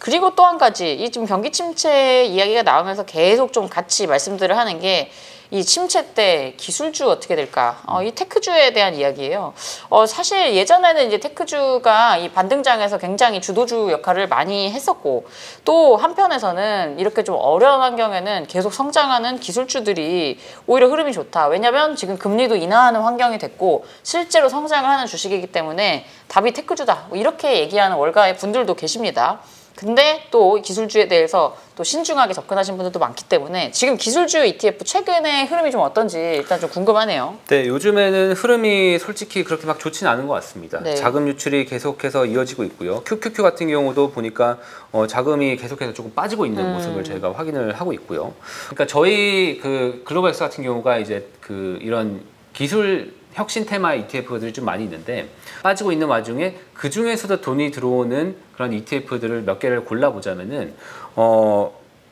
그리고 또 한 가지 이 지금 경기 침체 이야기가 나오면서 계속 좀 같이 말씀들을 하는 게 이 침체 때 기술주 어떻게 될까? 이 테크주에 대한 이야기예요. 사실 예전에는 이제 테크주가 이 반등장에서 굉장히 주도주 역할을 많이 했었고 또 한편에서는 이렇게 좀 어려운 환경에는 계속 성장하는 기술주들이 오히려 흐름이 좋다. 왜냐면 지금 금리도 인하하는 환경이 됐고 실제로 성장을 하는 주식이기 때문에 답이 테크주다. 뭐 이렇게 얘기하는 월가의 분들도 계십니다. 근데 또 기술주에 대해서 또 신중하게 접근하신 분들도 많기 때문에 지금 기술주 ETF 최근에 흐름이 좀 어떤지 일단 좀 궁금하네요. 네, 요즘에는 흐름이 솔직히 그렇게 막 좋지는 않은 것 같습니다. 네. 자금 유출이 계속해서 이어지고 있고요. QQQ 같은 경우도 보니까 자금이 계속해서 조금 빠지고 있는 모습을 저희가 확인을 하고 있고요. 그러니까 저희 그 글로벌엑스 같은 경우가 이제 그 이런 기술 혁신 테마 ETF들이 좀 많이 있는데 빠지고 있는 와중에 그 중에서도 돈이 들어오는 그런 ETF들을 몇 개를 골라보자면은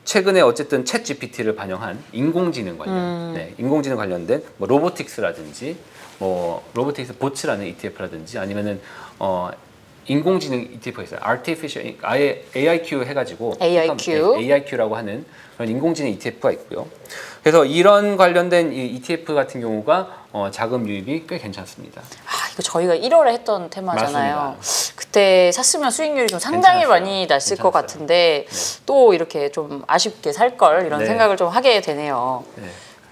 최근에 어쨌든 챗 GPT를 반영한 인공지능 관련, 네, 인공지능 관련된 뭐 로보틱스라든지 뭐 로보틱스 보츠라는 ETF라든지 아니면은 인공지능 ETF가 있어요. Artificial, 아예 AIQ 해가지고 AIQ라고 하는 그런 인공지능 ETF가 있고요. 그래서 이런 관련된 이 ETF 같은 경우가 자금 유입이 꽤 괜찮습니다. 이거 저희가 1월에 했던 테마잖아요. 맞습니다. 그때 샀으면 수익률이 좀 상당히 괜찮았어요. 많이 났을 것 괜찮았어요. 같은데 네. 또 이렇게 좀 아쉽게 살 걸 이런 네. 생각을 좀 하게 되네요. 네.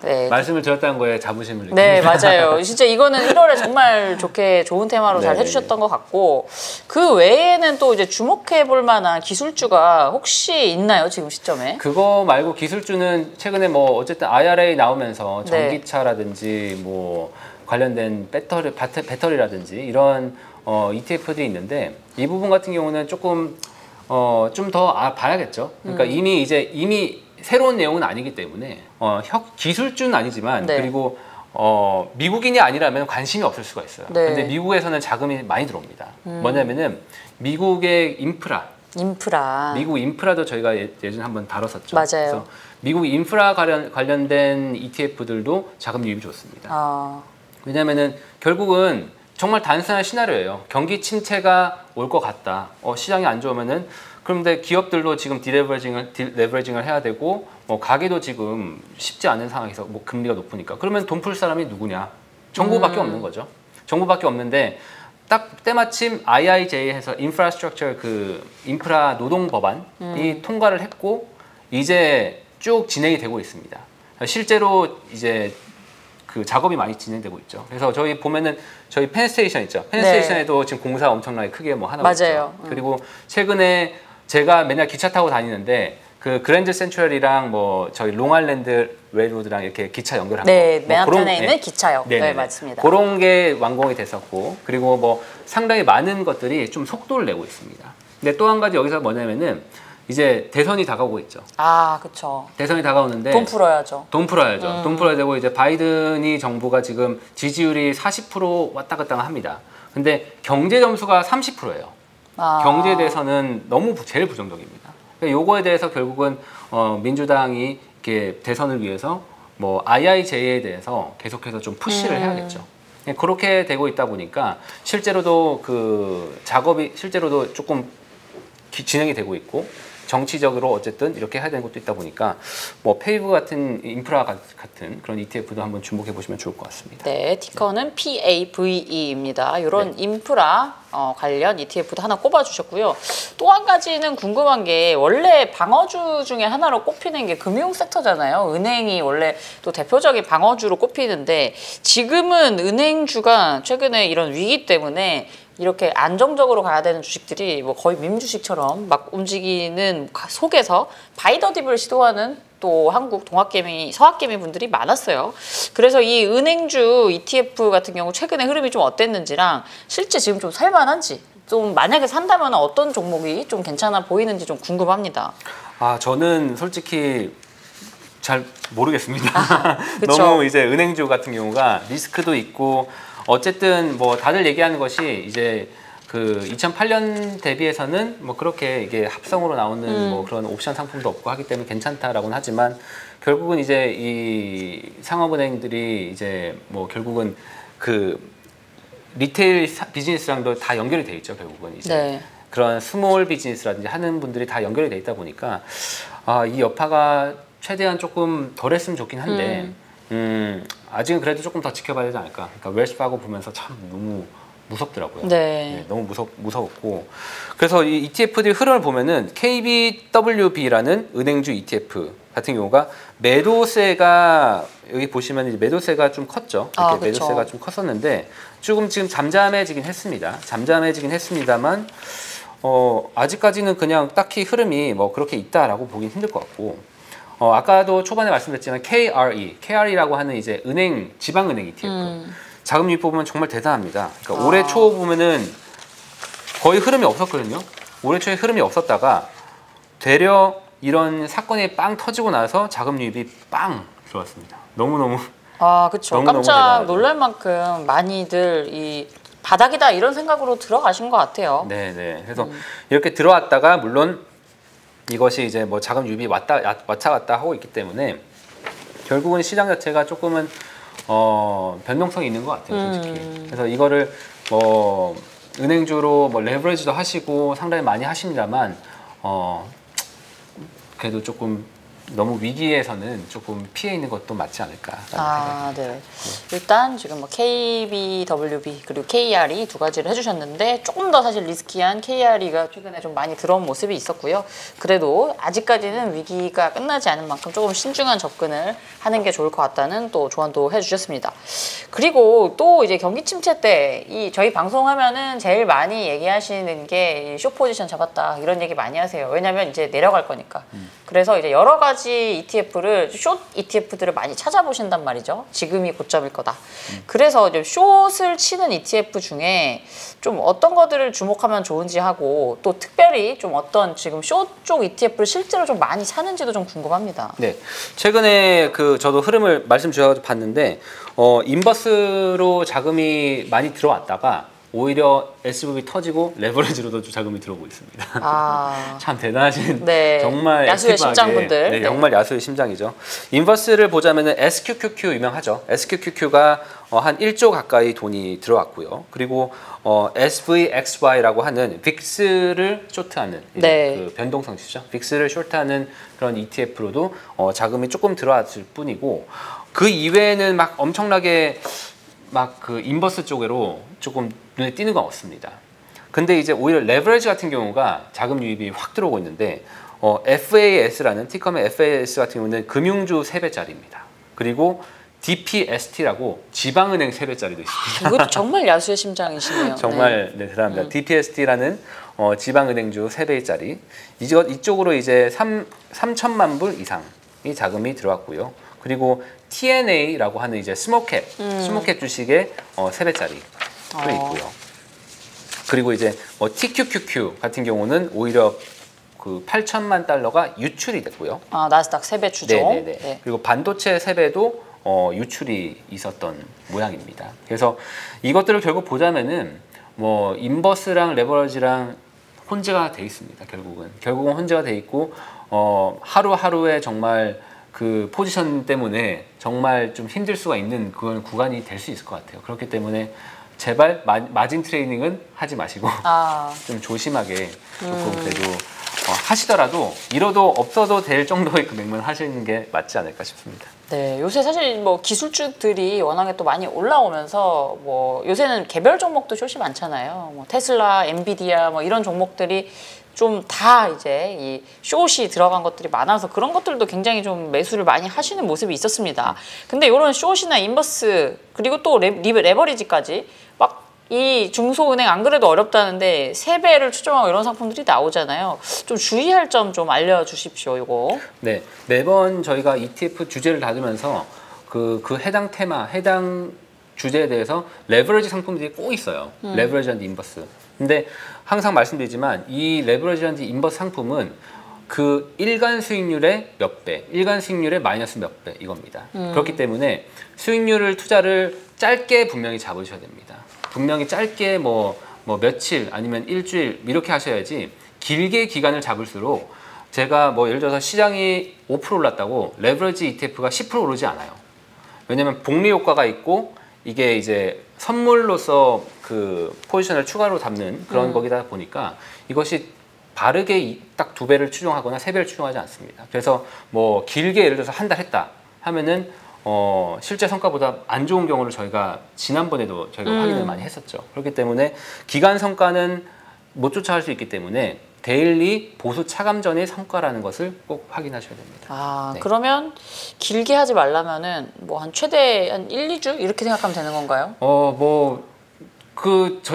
네. 말씀을 드렸다는 거에 자부심을 느낍니다. 네, 맞아요. 진짜 이거는 1월에 정말 좋은 테마로 잘 네, 해주셨던 것 같고 그 외에는 또 이제 주목해 볼 만한 기술주가 혹시 있나요, 지금 시점에? 그거 말고 기술주는 최근에 뭐 어쨌든 IRA 나오면서 네. 전기차라든지 뭐 관련된 배터리라든지 이런 ETF들이 있는데 이 부분 같은 경우는 조금 좀 더 봐야겠죠. 그러니까 이미 새로운 내용은 아니기 때문에 기술주는 아니지만 네. 그리고 미국인이 아니라면 관심이 없을 수가 있어요. 네. 근데 미국에서는 자금이 많이 들어옵니다. 뭐냐면은 미국의 미국 인프라도 저희가 예전에 한번 다뤘었죠. 맞아요. 그래서 미국 인프라 관련된 ETF들도 자금 유입이 좋습니다. 왜냐면은 결국은 정말 단순한 시나리오예요. 경기 침체가 올 것 같다. 시장이 안 좋으면은 그런데 기업들도 지금 디레버리징을 해야 되고 가게도 지금 쉽지 않은 상황에서 뭐 금리가 높으니까 그러면 돈 풀 사람이 누구냐? 정부밖에 없는 거죠. 정부밖에 없는데 딱 때마침 IIJ에서 인프라스트럭처 그 인프라 노동 법안이 통과를 했고 이제 쭉 진행이 되고 있습니다. 실제로 이제 그 작업이 많이 진행되고 있죠. 그래서 저희 보면은 저희 펜스테이션 있죠. 펜스테이션에도 네. 지금 공사 엄청나게 크게 뭐 하나 있죠. 그리고 최근에 제가 맨날 기차 타고 다니는데 그 그랜드 센트럴이랑 뭐 저희 롱아일랜드 레일로드랑 이렇게 기차 연결한 네, 거. 맨하탄에 있는 기차역. 네, 맞습니다. 그런 게 완공이 됐었고 그리고 뭐 상당히 많은 것들이 좀 속도를 내고 있습니다. 근데 또 한 가지 여기서 뭐냐면은 이제 대선이 다가오고 있죠. 그렇죠. 대선이 다가오는데 돈 풀어야죠. 돈 풀어야 되고 이제 바이든이 정부가 지금 지지율이 40% 왔다 갔다 합니다. 근데 경제 점수가 30%예요. 경제에 대해서는 너무 제일 부정적입니다. 그러니까 요거에 대해서 결국은 민주당이 이렇게 대선을 위해서 뭐 IIJ에 대해서 계속해서 좀 푸시를 해야겠죠. 그렇게 되고 있다 보니까 실제로도 그 작업이 실제로도 조금 진행이 되고 있고 정치적으로 어쨌든 이렇게 해야 되는 것도 있다 보니까 뭐 페이브 같은 인프라 같은 그런 ETF도 한번 주목해 보시면 좋을 것 같습니다. 네, 티커는 PAVE입니다. 이런 인프라 관련 ETF도 하나 꼽아주셨고요. 또 한 가지는 궁금한 게 원래 방어주 중에 하나로 꼽히는 게 금융 섹터잖아요. 은행이 원래 또 대표적인 방어주로 꼽히는데 지금은 은행주가 최근에 이런 위기 때문에 이렇게 안정적으로 가야 되는 주식들이 뭐 거의 밈주식처럼 막 움직이는 속에서 바이더딥을 시도하는 또 한국 동학개미, 서학개미 분들이 많았어요. 그래서 이 은행주 ETF 같은 경우 최근에 흐름이 좀 어땠는지랑 실제 지금 좀 살만한지 좀 만약에 산다면 어떤 종목이 좀 괜찮아 보이는지 좀 궁금합니다. 저는 솔직히 잘 모르겠습니다. 너무 이제 은행주 같은 경우가 리스크도 있고 어쨌든 뭐 다들 얘기하는 것이 이제 그 2008년 대비해서는 뭐 그렇게 이게 합성으로 나오는 뭐 그런 옵션 상품도 없고 하기 때문에 괜찮다라고는 하지만 결국은 이제 이 상업은행들이 이제 뭐 결국은 그 리테일 비즈니스랑도 다 연결이 돼 있죠. 결국은 이제 그런 스몰 비즈니스라든지 하는 분들이 다 연결이 돼 있다 보니까 이 여파가 최대한 조금 덜했으면 좋긴 한데 아직은 그래도 조금 더 지켜봐야 되지 않을까. 그러니까 웰스 파고 보면서 참 너무 무섭더라고요. 네. 너무 무서웠고 그래서 이 ETF들 흐름을 보면은 KBWB라는 은행주 ETF 같은 경우가 매도세가 여기 보시면 이제 매도세가 좀 컸죠. 이렇게 매도세가 좀 컸었는데 조금 지금 잠잠해지긴 했습니다. 잠잠해지긴 했습니다만 아직까지는 그냥 딱히 흐름이 뭐 그렇게 있다라고 보긴 힘들 것 같고 아까도 초반에 말씀드렸지만 KRE라고 하는 이제 은행 지방은행 ETF 자금 유입 보면 정말 대단합니다. 그러니까 올해 초 보면은 거의 흐름이 없었거든요. 올해 초에 흐름이 없었다가 되려 이런 사건이 빵 터지고 나서 자금 유입이 빵 들어왔습니다. 너무너무 그렇죠. 깜짝 놀랄 만큼 많이들 이 바닥이다 이런 생각으로 들어가신 것 같아요. 네네. 그래서 이렇게 들어왔다가 물론 이것이 이제 뭐 자금 유입이 왔다 갔다 하고 있기 때문에 결국은 시장 자체가 조금은 변동성이 있는 것 같아요, 솔직히. 그래서 이거를 뭐 은행주로 뭐 레버리지도 하시고 상당히 많이 하십니다만 그래도 조금 너무 위기에서는 조금 피해 있는 것도 맞지 않을까. 네. 일단 지금 뭐 KBWB 그리고 KRE 두 가지를 해주셨는데 조금 더 사실 리스키한 KRE가 최근에 좀 많이 들어온 모습이 있었고요. 그래도 아직까지는 위기가 끝나지 않은 만큼 조금 신중한 접근을 하는 게 좋을 것 같다는 또 조언도 해주셨습니다. 그리고 또 이제 경기 침체 때 저희 방송하면은 제일 많이 얘기하시는 게 숏 포지션 잡았다 이런 얘기 많이 하세요. 왜냐면 이제 내려갈 거니까. 그래서 이제 여러 가지 ETF를 숏 ETF들을 많이 찾아보신단 말이죠. 지금이 고점일 거다. 그래서 이제 숏을 치는 ETF 중에 좀 어떤 것들을 주목하면 좋은지 하고 또 특별히 좀 어떤 지금 숏 쪽 ETF를 실제로 좀 많이 사는지도 좀 궁금합니다. 네, 최근에 저도 흐름을 말씀 주셔서 봤는데 인버스로 자금이 많이 들어왔다가 오히려 SVB 터지고 레버리지로도 자금이 들어오고 있습니다. 참 대단하신 정말 야수의 심장분들. 네, 정말 야수의 심장이죠. 인버스를 보자면은 SQQQ 유명하죠. SQQQ가 한 1조 가까이 돈이 들어왔고요. 그리고 SVXY라고 하는 빅스를 쇼트하는 그 변동성 지수죠. 빅스를 쇼트하는 그런 ETF로도 자금이 조금 들어왔을 뿐이고 그 이외에는 막 엄청나게 막 그 인버스 쪽으로 조금 눈에 띄는 건 없습니다. 근데 이제 오히려 레버리지 같은 경우가 자금 유입이 확 들어오고 있는데 FAS라는 티커의 FAS 같은 경우는 금융주 3배짜리입니다. 그리고 DPST라고 지방은행 3배짜리도 있습니다. 이것도 정말 야수의 심장이시네요. 정말 대단합니다. DPST라는 지방은행주 3배짜리 이쪽으로 이제 3천만 불 이상이 자금이 들어왔고요. 그리고 TNA라고 하는 이제 스몰캡 주식의 3배짜리 또 있고요. 그리고 이제 TQQQ 같은 경우는 오히려 그 8천만 달러가 유출이 됐고요. 나스닥 3배 추종. 네. 그리고 반도체 3배도 유출이 있었던 모양입니다. 그래서 이것들을 결국 보자면은 뭐 인버스랑 레버리지랑 혼재가 돼 있습니다. 결국은 혼재가 돼 있고 하루하루에 정말 그 포지션 때문에 정말 좀 힘들 수가 있는 그런 구간이 될 수 있을 것 같아요. 그렇기 때문에 제발 마진 트레이닝은 하지 마시고 좀 조심하게 조금 그래도 하시더라도 잃어도 없어도 될 정도의 금액만 하시는 게 맞지 않을까 싶습니다. 네, 요새 사실 뭐 기술주들이 워낙에 또 많이 올라오면서 뭐 요새는 개별 종목도 숏이 많잖아요. 뭐 테슬라, 엔비디아 뭐 이런 종목들이 좀 다 이제 이 숏이 들어간 것들이 많아서 그런 것들도 굉장히 좀 매수를 많이 하시는 모습이 있었습니다. 근데 이런 숏이나 인버스 그리고 또 레버리지까지 막 이 중소은행 안 그래도 어렵다는데 3배를 추정하고 이런 상품들이 나오잖아요. 좀 주의할 점 좀 알려주십시오, 이거. 네, 매번 저희가 ETF 주제를 다루면서 그 해당 테마, 해당 주제에 대해서 레버리지 상품들이 꼭 있어요. 레버리지 앤 인버스. 근데 항상 말씀드리지만 이 레버리지 앤 인버스 상품은 그 일간 수익률의 몇 배, 일간 수익률의 마이너스 몇 배 이겁니다. 그렇기 때문에 수익률을 투자를 짧게 분명히 잡으셔야 됩니다. 분명히 짧게 뭐 며칠 아니면 일주일 이렇게 하셔야지 길게 기간을 잡을수록 제가 뭐 예를 들어서 시장이 5% 올랐다고 레버리지 ETF가 10% 오르지 않아요. 왜냐면 복리 효과가 있고 이게 이제 선물로서 그 포지션을 추가로 잡는 그런 거기다 보니까 이것이 바르게 딱 2배를 추종하거나 3배를 추종하지 않습니다. 그래서 뭐 길게 예를 들어서 한 달 했다 하면은 실제 성과보다 안 좋은 경우를 저희가 지난번에도 저희가 확인을 많이 했었죠. 그렇기 때문에 기간 성과는 못 쫓아갈 수 있기 때문에 데일리 보수 차감 전의 성과라는 것을 꼭 확인하셔야 됩니다. 아, 네. 그러면 길게 하지 말라면은 뭐 한 최대 한 1, 2주 이렇게 생각하면 되는 건가요?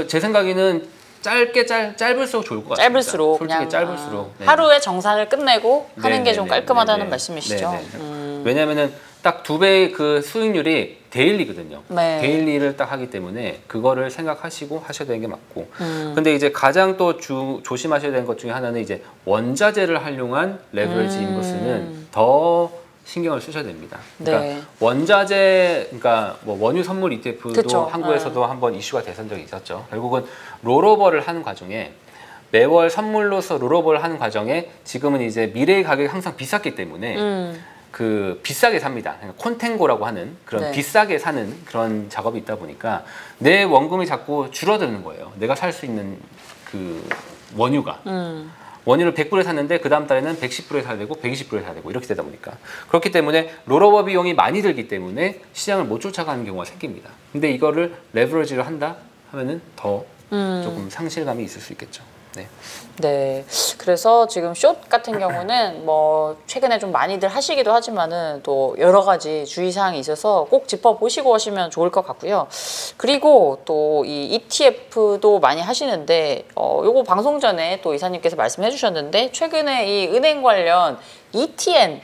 제 생각에는 짧을수록 좋을 것 같습니다. 짧을수록 솔직히 그냥 짧을수록 네. 하루에 정산을 끝내고 하는 게 좀 네네네. 깔끔하다는 네네. 말씀이시죠? 네네. 왜냐하면은 딱 2배의 그 수익률이 데일리거든요. 네. 데일리를 딱 하기 때문에 그거를 생각하시고 하셔야 되는 게 맞고. 근데 이제 가장 또 조심하셔야 되는 것 중에 하나는 이제 원자재를 활용한 레버리지 인버스는 더 신경을 쓰셔야 됩니다. 그러니까 네. 원자재, 그러니까 뭐 원유 선물 ETF도 그쵸. 한국에서도 한번 이슈가 됐던 적이 있었죠. 결국은 롤오버를 하는 과정에 매월 선물로서 롤오버를 하는 과정에 지금은 이제 미래의 가격이 항상 비쌌기 때문에 그 비싸게 삽니다. 그러니까 콘탱고라고 하는 그런 네. 비싸게 사는 그런 작업이 있다 보니까 내 원금이 자꾸 줄어드는 거예요. 내가 살 수 있는 그 원유가. 원유를 100불에 샀는데 그 다음 달에는 110불에 사야 되고 120불에 사야 되고 이렇게 되다 보니까 그렇기 때문에 롤오버 비용이 많이 들기 때문에 시장을 못 쫓아가는 경우가 생깁니다. 근데 이거를 레버리지를 한다 하면은 더 조금 상실감이 있을 수 있겠죠. 네. 네. 그래서 지금 숏 같은 경우는 뭐 최근에 좀 많이들 하시기도 하지만은 또 여러 가지 주의사항이 있어서 꼭 짚어보시고 하시면 좋을 것 같고요. 그리고 또 이 ETF도 많이 하시는데 요거 방송 전에 또 이사님께서 말씀해 주셨는데 최근에 이 은행 관련 ETN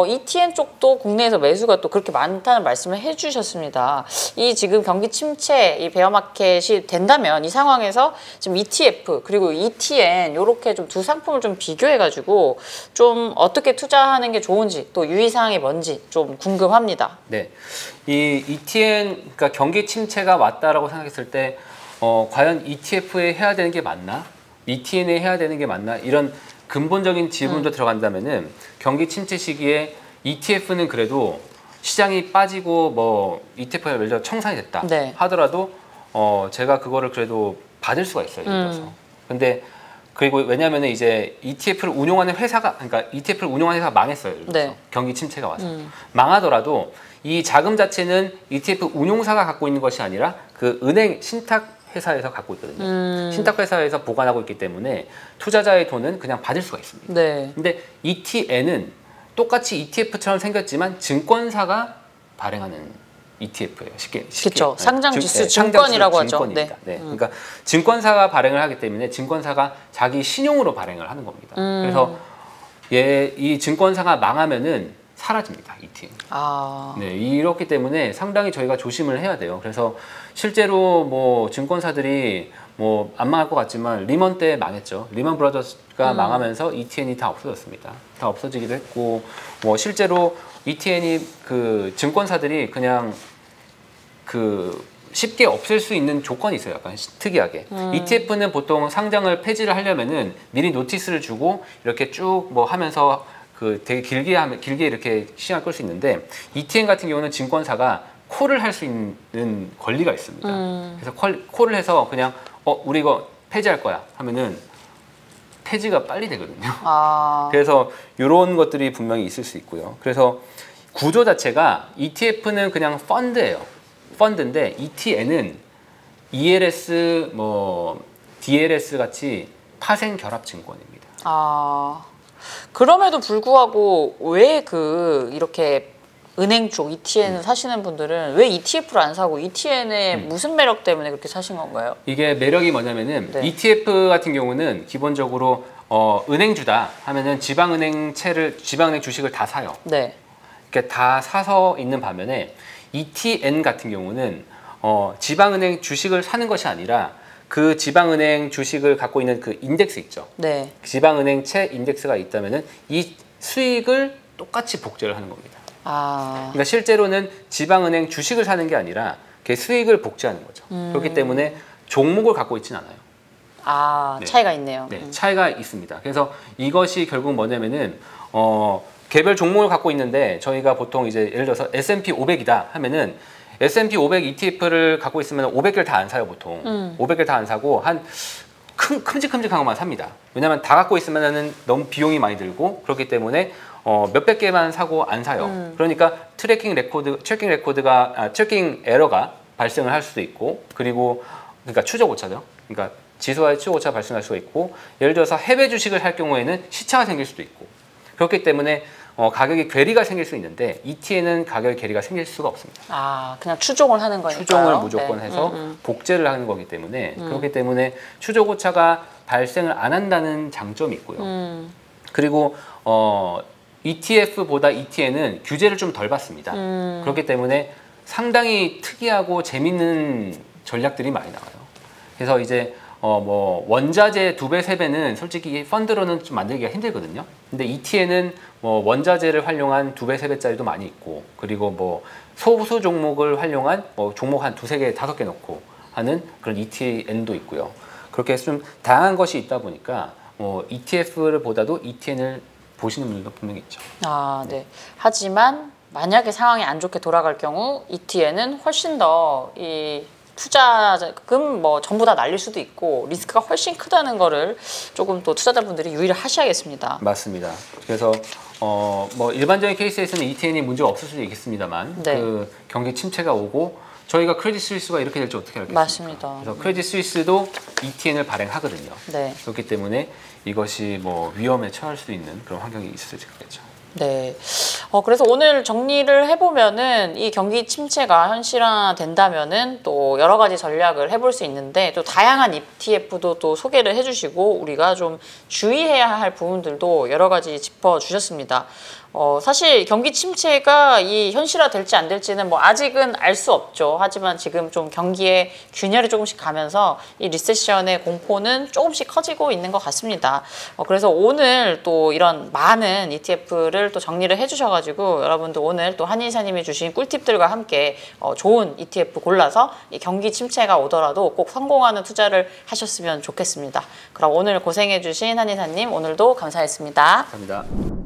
ETN 쪽도 국내에서 매수가 또 그렇게 많다는 말씀을 해주셨습니다. 이 지금 경기 침체, 이 베어마켓이 된다면 이 상황에서 지금 ETF 그리고 ETN 이렇게 좀 두 상품을 좀 비교해가지고 좀 어떻게 투자하는 게 좋은지 또 유의사항이 뭔지 좀 궁금합니다. 네, 이 ETN 그러니까 경기 침체가 왔다라고 생각했을 때 과연 ETF에 해야 되는 게 맞나? ETN에 해야 되는 게 맞나? 이런 근본적인 질문도 들어간다면은 경기 침체 시기에 ETF는 그래도 시장이 빠지고 뭐 ETF가 예를 들어 청산이 됐다 네. 하더라도 제가 그거를 그래도 받을 수가 있어요. 예를 들어서. 근데 그리고 왜냐하면 이제 ETF를 운용하는 회사가 그러니까 ETF를 운용하는 회사가 망했어요. 예를 들어서. 네. 경기 침체가 와서 망하더라도 이 자금 자체는 ETF 운용사가 갖고 있는 것이 아니라 그 은행 신탁 회사에서 갖고 있거든요. 신탁 회사에서 보관하고 있기 때문에 투자자의 돈은 그냥 받을 수가 있습니다. 네. 근데 ETN은 똑같이 ETF처럼 생겼지만 증권사가 발행하는 ETF예요. 쉽게. 그렇죠. 상장 지수 상장 증권이라고 하죠. 증권입니다. 네. 그러니까 증권사가 발행을 하기 때문에 증권사가 자기 신용으로 발행을 하는 겁니다. 그래서 이 증권사가 망하면은 사라집니다. ETN. 아. 네, 이렇기 때문에 상당히 저희가 조심을 해야 돼요. 그래서 실제로 뭐 증권사들이 뭐 안 망할 것 같지만 리먼 때 망했죠. 리먼 브라더스가 망하면서 ETN이 다 없어졌습니다. 다 없어지기도 했고 뭐 실제로 ETN이 그 증권사들이 그냥 그 쉽게 없앨 수 있는 조건이 있어요. 약간 특이하게. ETF는 보통 상장을 폐지를 하려면은 미리 노티스를 주고 이렇게 쭉 뭐 하면서 그 되게 길게 이렇게 시간을 끌 수 있는데 ETN 같은 경우는 증권사가 콜을 할 수 있는 권리가 있습니다. 그래서 콜을 해서 그냥 우리 이거 폐지할 거야 하면은 폐지가 빨리 되거든요. 아. 그래서 이런 것들이 분명히 있을 수 있고요. 그래서 구조 자체가 ETF는 그냥 펀드예요. 펀드인데 ETN은 ELS 뭐 DLS 같이 파생 결합 증권입니다. 아. 그럼에도 불구하고 왜 이렇게 은행 쪽 ETN 사시는 분들은 왜 ETF를 안 사고 ETN의 무슨 매력 때문에 그렇게 사신 건가요? 이게 매력이 뭐냐면은 네. ETF 같은 경우는 기본적으로 은행주다 하면은 지방은행 주식을 다 사요. 네. 이렇게 다 사서 있는 반면에 ETN 같은 경우는 지방은행 주식을 사는 것이 아니라 그 지방은행 주식을 갖고 있는 그 인덱스 있죠. 네. 지방은행채 인덱스가 있다면은 이 수익을 똑같이 복제를 하는 겁니다. 아. 그러니까 실제로는 지방은행 주식을 사는 게 아니라 그 수익을 복제하는 거죠. 그렇기 때문에 종목을 갖고 있지는 않아요. 아, 네. 차이가 있네요. 네, 차이가 있습니다. 그래서 이것이 결국 뭐냐면은 개별 종목을 갖고 있는데 저희가 보통 이제 예를 들어서 S&P 500이다 하면은 S&P 500 ETF를 갖고 있으면 500개를 다 안 사요, 보통. 500개를 다 안 사고 한 큼직큼직한 것만 삽니다. 왜냐하면 다 갖고 있으면 너무 비용이 많이 들고 그렇기 때문에 몇백 개만 사고 안 사요. 그러니까 트래킹 에러가 발생을 할 수도 있고, 그리고 그러니까 추적 오차죠. 그러니까 지수와의 추적 오차가 발생할 수가 있고, 예를 들어서 해외 주식을 할 경우에는 시차가 생길 수도 있고, 그렇기 때문에 가격에 괴리가 생길 수 있는데 ET에는 가격에 괴리가 생길 수가 없습니다. 아, 그냥 추종을 하는 거니까요. 추종을 무조건 네. 해서 복제를 하는 거기 때문에 그렇기 때문에 추적 오차가 발생을 안 한다는 장점이 있고요. 그리고 ETF보다 ETN은 규제를 좀 덜 받습니다. 그렇기 때문에 상당히 특이하고 재밌는 전략들이 많이 나와요. 그래서 이제 뭐 원자재 2배, 3배는 솔직히 펀드로는 좀 만들기가 힘들거든요. 근데 ETN은 뭐 원자재를 활용한 2배, 3배짜리도 많이 있고, 그리고 뭐 소수 종목을 활용한 뭐 종목 한 2, 3개, 5개 넣고 하는 그런 ETN도 있고요. 그렇게 해서 좀 다양한 것이 있다 보니까 ETF를 보다도 ETN을 보시는 분들도 분명히 있죠. 아, 네. 하지만 만약에 상황이 안 좋게 돌아갈 경우 ETN은 훨씬 더 이 투자금 뭐 전부 다 날릴 수도 있고 리스크가 훨씬 크다는 거를 조금 또 투자자분들이 유의를 하셔야겠습니다. 맞습니다. 그래서 뭐 일반적인 케이스에서는 ETN이 문제가 없을 수도 있겠습니다만, 네. 그 경기 침체가 오고 저희가 크레딧 스위스가 이렇게 될지 어떻게 알겠습니까? 맞습니다. 그래서 크레딧 스위스도 ETN을 발행하거든요. 네. 그렇기 때문에 이것이 뭐 위험에 처할 수 있는 그런 환경이 있을 수 있겠죠. 네. 그래서 오늘 정리를 해보면은 이 경기 침체가 현실화된다면은 또 여러 가지 전략을 해볼 수 있는데, 또 다양한 ETF도 또 소개를 해주시고 우리가 좀 주의해야 할 부분들도 여러 가지 짚어주셨습니다. 사실 경기 침체가 이 현실화될지 안 될지는 뭐 아직은 알 수 없죠. 하지만 지금 좀 경기에 균열이 조금씩 가면서 이 리세션의 공포는 조금씩 커지고 있는 것 같습니다. 그래서 오늘 또 이런 많은 ETF를 또 정리를 해주셔가지고 여러분들 오늘 또 한인사님이 주신 꿀팁들과 함께 좋은 ETF 골라서 이 경기 침체가 오더라도 꼭 성공하는 투자를 하셨으면 좋겠습니다. 그럼 오늘 고생해주신 한인사님 오늘도 감사했습니다. 감사합니다.